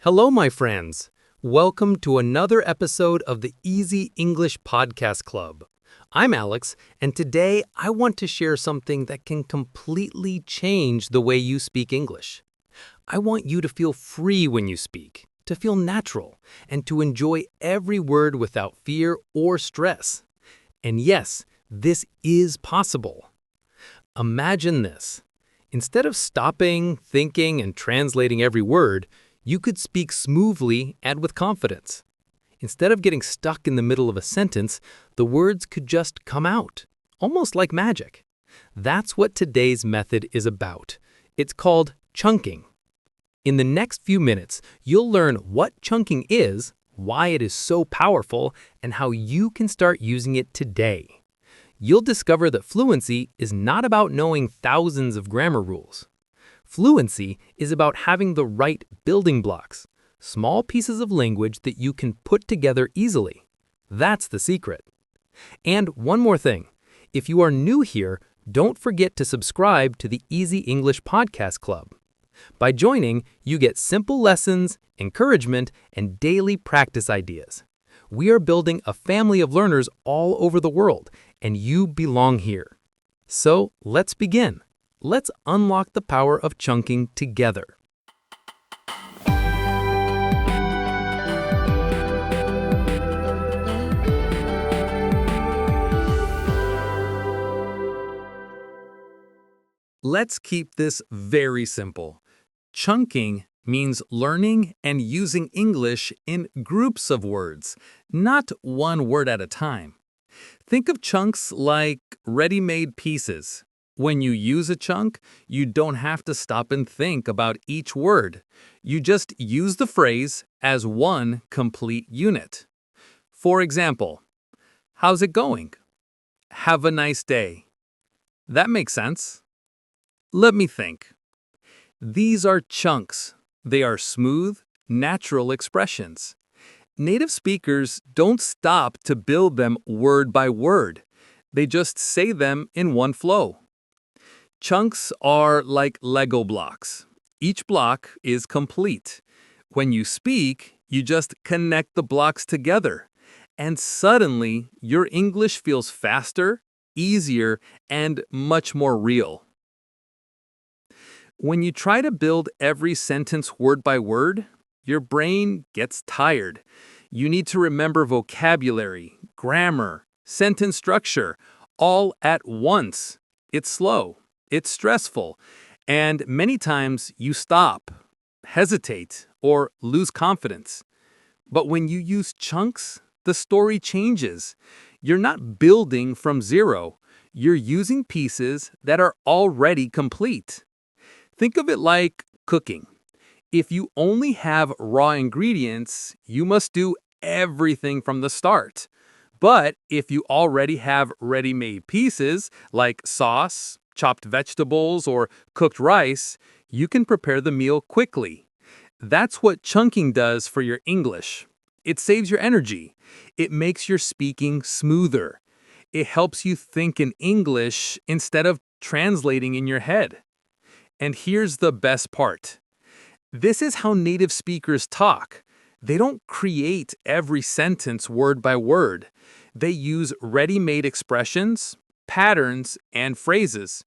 Hello, my friends. Welcome to another episode of the Easy English Podcast Club. I'm Alex, and today I want to share something that can completely change the way you speak English. I want you to feel free when you speak, to feel natural, and to enjoy every word without fear or stress. And yes, this is possible. Imagine this. Instead of stopping, thinking, and translating every word, you could speak smoothly and with confidence. Instead of getting stuck in the middle of a sentence, the words could just come out, almost like magic. That's what today's method is about. It's called chunking. In the next few minutes, you'll learn what chunking is, why it is so powerful, and how you can start using it today. You'll discover that fluency is not about knowing thousands of grammar rules. Fluency is about having the right building blocks, small pieces of language that you can put together easily. That's the secret. And one more thing, if you are new here, don't forget to subscribe to the Easy English Podcast Club. By joining, you get simple lessons, encouragement, and daily practice ideas. We are building a family of learners all over the world, and you belong here. So let's begin. Let's unlock the power of chunking together. Let's keep this very simple. Chunking means learning and using English in groups of words, not one word at a time. Think of chunks like ready-made pieces. When you use a chunk, you don't have to stop and think about each word. You just use the phrase as one complete unit. For example, how's it going? Have a nice day. That makes sense. Let me think. These are chunks. They are smooth, natural expressions. Native speakers don't stop to build them word by word. They just say them in one flow. Chunks are like Lego blocks. Each block is complete. When you speak, you just connect the blocks together. And suddenly, your English feels faster, easier, and much more real. When you try to build every sentence word by word, your brain gets tired. You need to remember vocabulary, grammar, sentence structure, all at once. It's slow. It's stressful, and many times you stop, hesitate, or lose confidence. But when you use chunks, the story changes. You're not building from zero. You're using pieces that are already complete. Think of it like cooking. If you only have raw ingredients, you must do everything from the start. But if you already have ready-made pieces like sauce, chopped vegetables, or cooked rice, you can prepare the meal quickly. That's what chunking does for your English. It saves your energy. It makes your speaking smoother. It helps you think in English instead of translating in your head. And here's the best part. This is how native speakers talk. They don't create every sentence word by word. They use ready-made expressions, patterns, and phrases.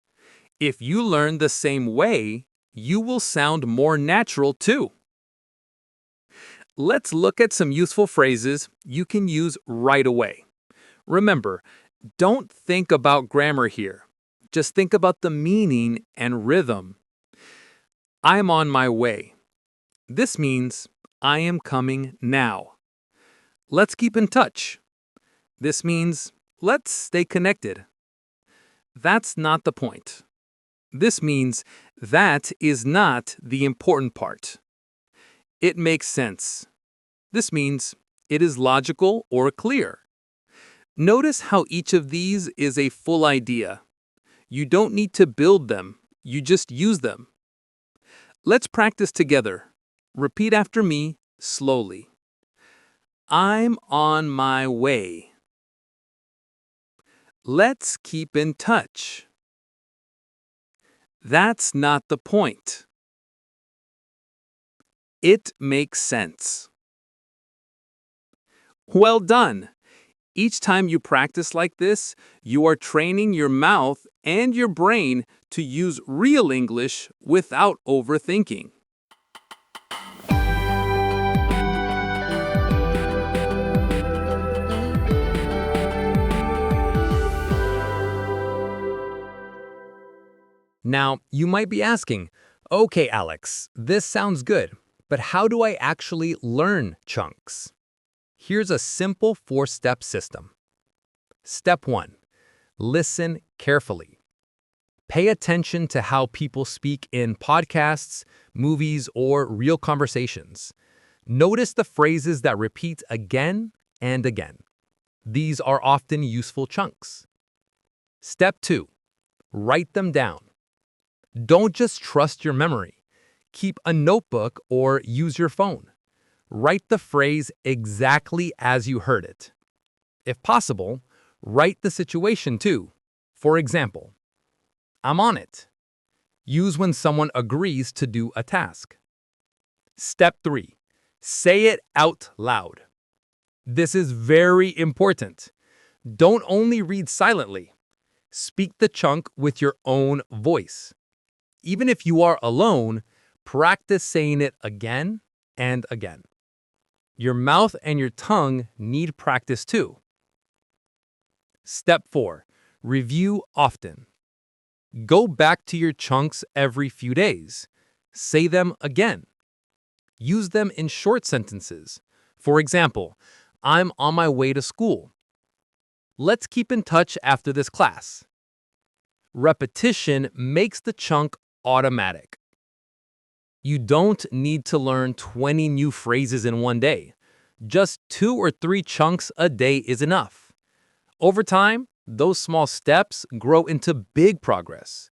If you learn the same way, you will sound more natural too. Let's look at some useful phrases you can use right away. Remember, don't think about grammar here. Just think about the meaning and rhythm. I'm on my way. This means I am coming now. Let's keep in touch. This means let's stay connected. That's not the point. This means that is not the important part. It makes sense. This means it is logical or clear. Notice how each of these is a full idea. You don't need to build them, you just use them. Let's practice together. Repeat after me slowly. I'm on my way. Let's keep in touch. That's not the point. It makes sense. Well done. Each time you practice like this, you are training your mouth and your brain to use real English without overthinking. Now, you might be asking, okay, Alex, this sounds good, but how do I actually learn chunks? Here's a simple 4-step system. Step 1. Listen carefully. Pay attention to how people speak in podcasts, movies, or real conversations. Notice the phrases that repeat again and again. These are often useful chunks. Step 2. Write them down. Don't just trust your memory. Keep a notebook or use your phone. Write the phrase exactly as you heard it. If possible, write the situation too. For example, I'm on it. Use when someone agrees to do a task. Step 3. Say it out loud. This is very important. Don't only read silently. Speak the chunk with your own voice. Even if you are alone, practice saying it again and again. Your mouth and your tongue need practice too. Step 4. Review often. Go back to your chunks every few days. Say them again. Use them in short sentences. For example, I'm on my way to school. Let's keep in touch after this class. Repetition makes the chunk automatic. You don't need to learn 20 new phrases in one day. Just 2 or 3 chunks a day is enough. Over time, those small steps grow into big progress.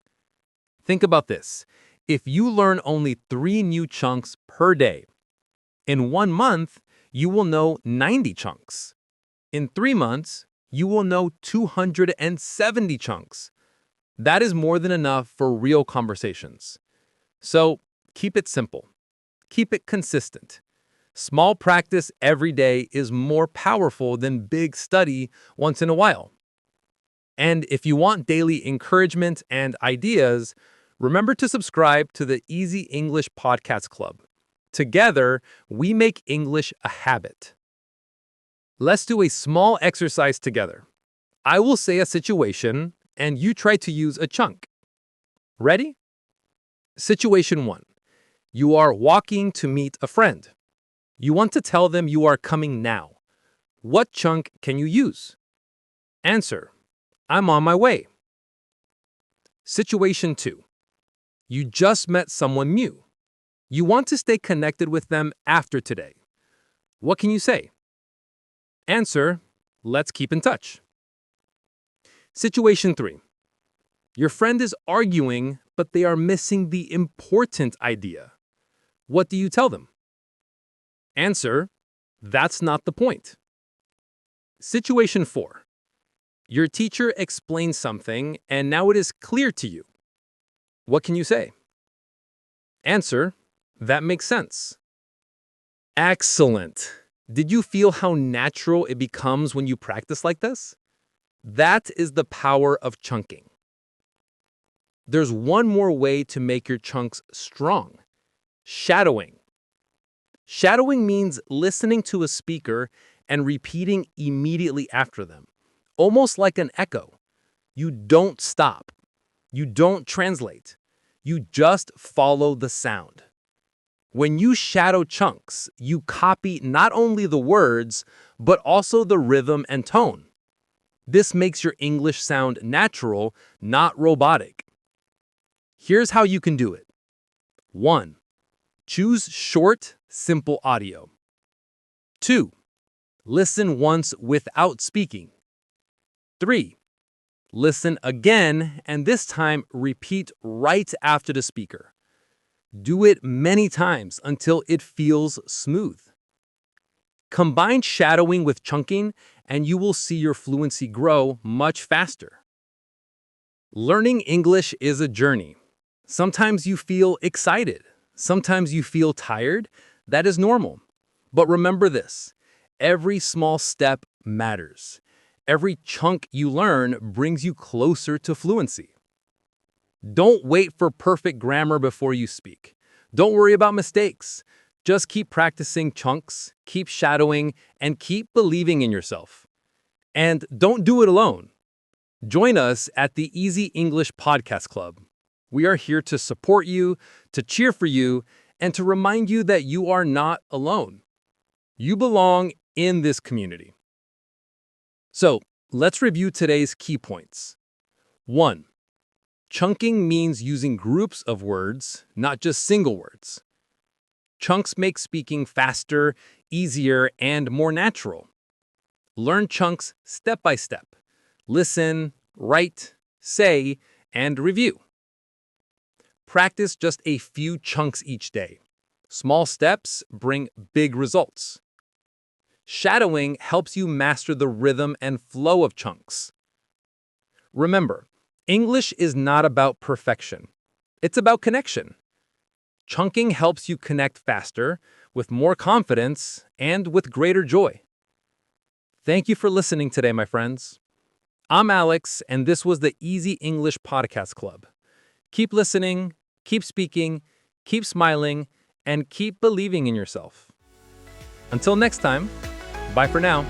Think about this. If you learn only 3 new chunks per day, in 1 month, you will know 90 chunks. In 3 months, you will know 270 chunks. That is more than enough for real conversations. So, keep it simple. Keep it consistent. Small practice every day is more powerful than big study once in a while. And if you want daily encouragement and ideas, remember to subscribe to the Easy English Podcast Club. Together, we make English a habit. Let's do a small exercise together. I will say a situation, and you try to use a chunk. Ready? Situation 1. You are walking to meet a friend. You want to tell them you are coming now. What chunk can you use? Answer: I'm on my way. Situation 2. You just met someone new. You want to stay connected with them after today. What can you say? Answer: let's keep in touch. Situation 3. Your friend is arguing, but they are missing the important idea. What do you tell them? Answer: that's not the point. Situation 4. Your teacher explains something, and now it is clear to you. What can you say? Answer: that makes sense. Excellent. Did you feel how natural it becomes when you practice like this? That is the power of chunking. There's one more way to make your chunks strong: shadowing. Shadowing means listening to a speaker and repeating immediately after them, almost like an echo. You don't stop. You don't translate. You just follow the sound. When you shadow chunks, you copy not only the words, but also the rhythm and tone. This makes your English sound natural, not robotic. Here's how you can do it. 1. Choose short, simple audio. 2. Listen once without speaking. 3. Listen again, and this time repeat right after the speaker. Do it many times until it feels smooth. Combine shadowing with chunking, and you will see your fluency grow much faster. Learning English is a journey. Sometimes you feel excited. Sometimes you feel tired. That is normal. But remember this, every small step matters. Every chunk you learn brings you closer to fluency. Don't wait for perfect grammar before you speak. Don't worry about mistakes. Just keep practicing chunks, keep shadowing, and keep believing in yourself. And don't do it alone. Join us at the Easy English Podcast Club. We are here to support you, to cheer for you, and to remind you that you are not alone. You belong in this community. So, let's review today's key points. 1. Chunking means using groups of words, not just single words. Chunks make speaking faster, easier, and more natural. Learn chunks step by step. Listen, write, say, and review. Practice just a few chunks each day. Small steps bring big results. Shadowing helps you master the rhythm and flow of chunks. Remember, English is not about perfection. It's about connection. Chunking helps you connect faster, with more confidence, and with greater joy. Thank you for listening today, my friends. I'm Alex, and this was the Easy English Podcast Club. Keep listening, keep speaking, keep smiling, and keep believing in yourself. Until next time, bye for now.